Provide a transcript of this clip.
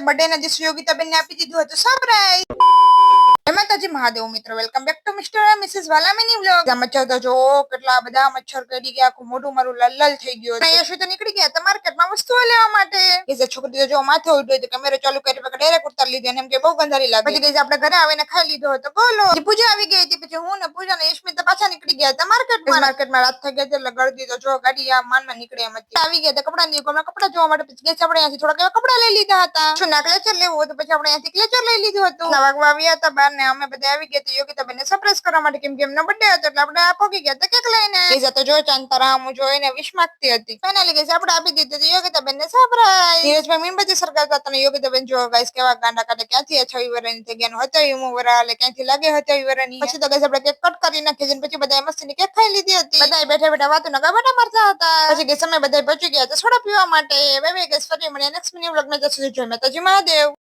Birthday ના દિવસે યોગિતાબેન ને આપી દીધું હતું સરપ્રાઈઝ. જય માતાજી મહાદેવ મિત્રો, welcome back to mister and missus વાલામીની વ્લોગ. મચ્છર તો જો કેટલા બધા મચ્છર કરી ગયા, આખું મોઢું મારું લલલ થઈ ગયું. યશુ તો નીકળી ગયા હતા માર્કેટમાં વસ્તુઓ લેવા માટે. કે છોકરી તો જો માથે ઉડ્યો તો કેમેરો ચાલુ કરી ડાયરેક્ટ ઉતારી લીધો એમ કે બહુ ગંધારી લાગે. પછી આપણે ઘરે આવીને ખાઈ લીધો હતો બોલો. પૂજા આવી ગઈ હતી, પછી હું ને પૂજા ને યશમિતા પાછા નીકળી ગયા હતા માર્કેટમાં રાત થઈ ગઈ એટલે ગળદી તો જો ગાડી આ માનમાં નીકળે એમ હતી. આવી ગયા હતા કપડા ની કપડા જોવા માટે, પછી આપણે અહીંયાથી થોડાક એવા કપડા લઈ લીધા હતા. શું ના ક્લેચર લેવું હતું, પછી આપણે અહીંયાથી ક્લેચર લઈ લીધું હતું. વાગવા આવ્યા હતા બાર ને અમે બધા આવી ગયા. યોગિતાબેન ને સરપ્રાઈઝ કરવા માટે, કેમ કે એમનો બર્થડે હતો એટલે આપણે પહોંચી ગયા હતા કેક લઈને. ગઈઝા તો જો ચાંતારામ જોઈને વિશ માંગતી હતી. ફાઇનલી ગઈઝા આપણે આપી દીધી યોગિતાબેન ને સરપ્રાઈઝ. ધીરજભાઈ મીણબત્તી સળગાવતા હતા અને યોગિતાબેન જો ગાઈસ કેવા ગાંડા કાઢે, ક્યાંથી 26 વર્ષની જગ્યાનું 27મું વરસ એટલે ક્યાંથી લાગે 27 વર્ષની. પછી તો ગઈઝ આપણે કેક કટ કરી નાખી છે, પછી બધા મસ્તીની કેક ખાઈ લીધી હતી. બધા બેઠા બેઠા વાતો ના ગાવાટા મારતા હતા. પછી ગઈઝ અમે બધા પહોંચી ગયા હતા સોડા પીવા માટે. બાય બાય ગઈઝ, ફરી મળીએ નેક્સ્ટ મિની વ્લોગમાં. જય માતાજી મહાદેવ.